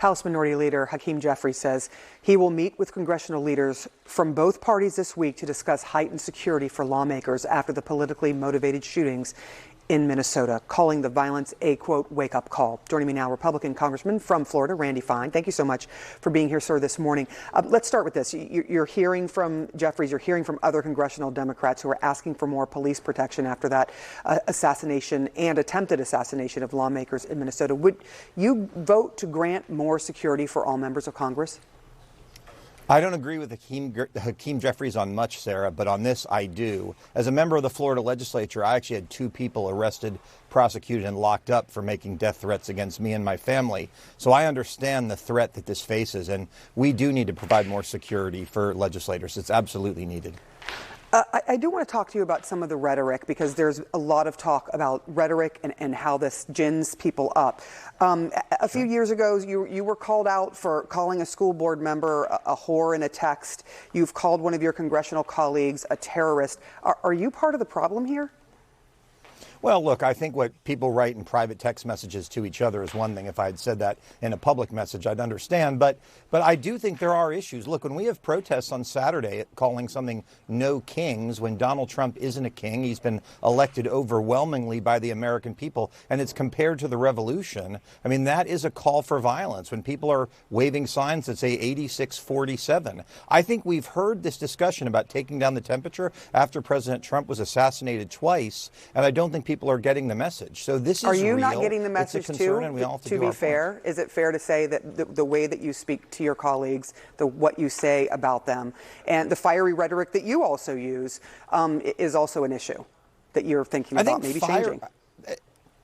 House Minority Leader Hakeem Jeffries says he will meet with congressional leaders from both parties this week to discuss heightened security for lawmakers after the politically motivated shootings in Minnesota, calling the violence a, quote, wake-up call. Joining me now, Republican Congressman from Florida, Randy Fine. Thank you so much for being here, sir, this morning. Let's start with this. You're hearing from Jeffries, you're hearing from other congressional Democrats who are asking for more police protection after that assassination and attempted assassination of lawmakers in Minnesota. Would you vote to grant more security for all members of Congress? I don't agree with Hakeem Jeffries on much, Sarah, but on this I do. As a member of the Florida legislature, I actually had 2 people arrested, prosecuted, and locked up for making death threats against me and my family. So I understand the threat that this faces, and we do need to provide more security for legislators. It's absolutely needed. I do want to talk to you about some of the rhetoric, because there's a lot of talk about rhetoric and how this gins people up. A few years ago, you were called out for calling a school board member a whore in a text. You've called one of your congressional colleagues a terrorist. Are you part of the problem here? Well, look, I think what people write in private text messages to each other is one thing. If I had said that in a public message, I'd understand. But I do think there are issues. Look, when we have protests on Saturday calling something no kings, when Donald Trump isn't a king, he's been elected overwhelmingly by the American people, and it's compared to the revolution. I mean, that is a call for violence. When people are waving signs that say 86-47, I think we've heard this discussion about taking down the temperature after President Trump was assassinated twice, and I don't think people are getting the message. So this is real. Are you real. not getting the message too? To be fair, is it fair to say that the way that you speak to your colleagues, what you say about them, and the fiery rhetoric that you also use is also an issue that you're thinking about maybe changing?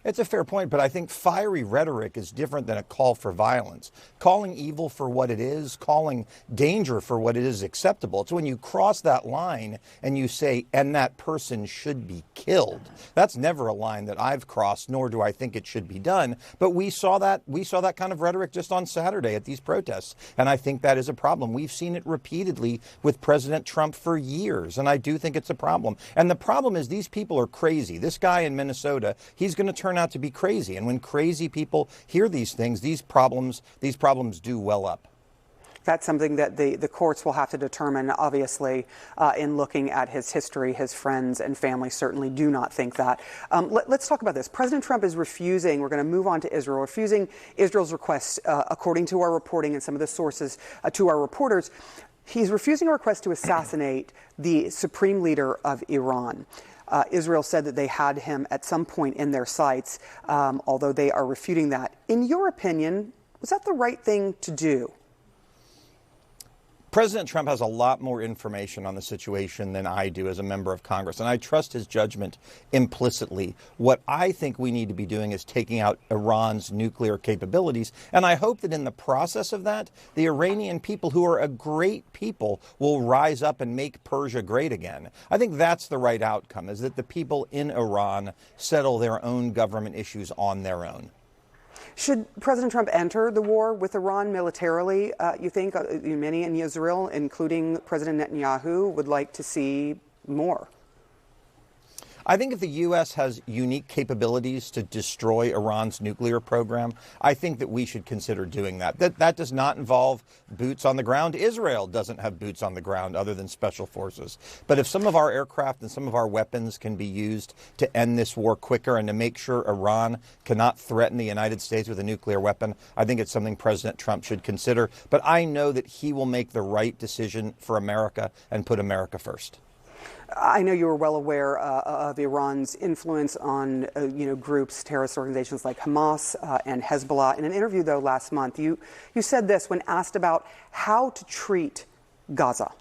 It's a fair point, but I think fiery rhetoric is different than a call for violence. Calling evil for what it is, calling danger for what it is acceptable. It's when you cross that line and you say, and that person should be killed. That's never a line that I've crossed, nor do I think it should be done. But we saw that kind of rhetoric just on Saturday at these protests. And I think that is a problem. We've seen it repeatedly with President Trump for years. And I do think it's a problem. And the problem is these people are crazy. This guy in Minnesota, he's going to turn out to be crazy. And when crazy people hear these things, these problems do well up. That's something that the courts will have to determine, obviously, in looking at his history. His friends and family certainly do not think that. Let's talk about this. President Trump is refusing, we're going to move on to Israel, refusing Israel's request, according to our reporting and some of the sources to our reporters. He's refusing a request to assassinate the supreme leader of Iran. Israel said that they had him at some point in their sights, although they are refuting that. In your opinion, was that the right thing to do? President Trump has a lot more information on the situation than I do as a member of Congress, and I trust his judgment implicitly. What I think we need to be doing is taking out Iran's nuclear capabilities, and I hope that in the process of that, the Iranian people, who are a great people, will rise up and make Persia great again. I think that's the right outcome, is that the people in Iran settle their own government issues on their own. Should President Trump enter the war with Iran militarily? You think many in Israel, including President Netanyahu, would like to see more? I think if the U.S. has unique capabilities to destroy Iran's nuclear program, I think that we should consider doing that. That does not involve boots on the ground. Israel doesn't have boots on the ground other than special forces. But if some of our aircraft and some of our weapons can be used to end this war quicker and to make sure Iran cannot threaten the United States with a nuclear weapon, I think it's something President Trump should consider. But I know that he will make the right decision for America and put America first. I know you were well aware of Iran's influence on groups, terrorist organizations like Hamas and Hezbollah. In an interview, though, last month, you said this when asked about how to treat Gaza.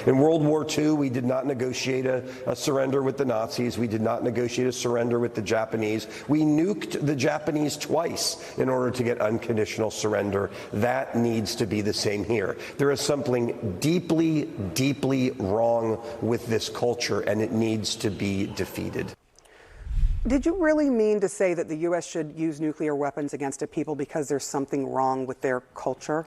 In World War II, we did not negotiate a surrender with the Nazis. We did not negotiate a surrender with the Japanese. We nuked the Japanese twice in order to get unconditional surrender. That needs to be the same here. There is something deeply, deeply wrong with this culture, and it needs to be defeated. Did you really mean to say that the U.S. should use nuclear weapons against a people because there's something wrong with their culture?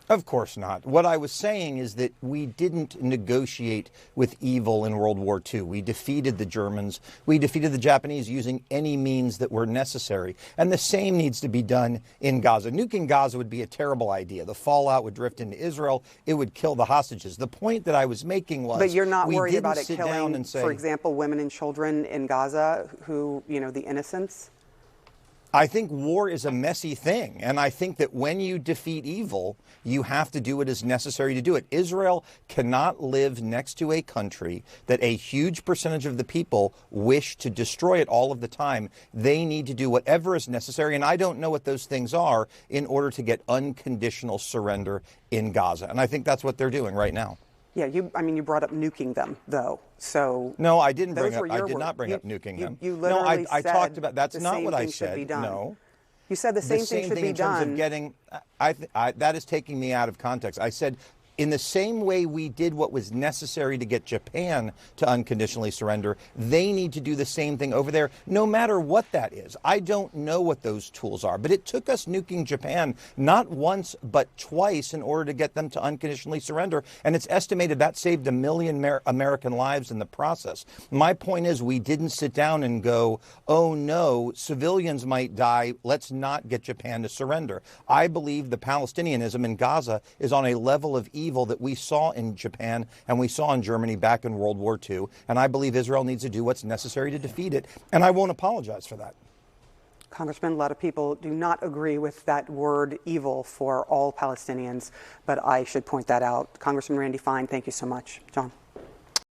Of course not. What I was saying is that we didn't negotiate with evil in World War II. We defeated the Germans. We defeated the Japanese using any means that were necessary. And the same needs to be done in Gaza. Nuking Gaza would be a terrible idea. The fallout would drift into Israel. It would kill the hostages. The point that I was making was, but you're not worried about it killing, for example, women and children in Gaza who, the innocents? I think war is a messy thing, and I think that when you defeat evil, you have to do what is necessary to do it. Israel cannot live next to a country that a huge percentage of the people wish to destroy it all of the time. They need to do whatever is necessary, and I don't know what those things are, in order to get unconditional surrender in Gaza. And I think that's what they're doing right now. Yeah, you brought up nuking them, though. So no, I didn't bring up. I did not bring up nuking them. You literally I talked about. That's not what I said. No, you said the same thing should be done. In terms of getting, that is taking me out of context. I said, in the same way we did what was necessary to get Japan to unconditionally surrender, they need to do the same thing over there, no matter what that is. I don't know what those tools are, but it took us nuking Japan not once but twice in order to get them to unconditionally surrender, and it's estimated that saved 1 million American lives in the process. My point is, we didn't sit down and go, oh no, civilians might die, let's not get Japan to surrender. I believe the Palestinianism in Gaza is on a level of evil that we saw in Japan and we saw in Germany back in World War II. And I believe Israel needs to do what's necessary to defeat it. And I won't apologize for that. Congressman, a lot of people do not agree with that word evil for all Palestinians, but I should point that out. Congressman Randy Fine, thank you so much. John.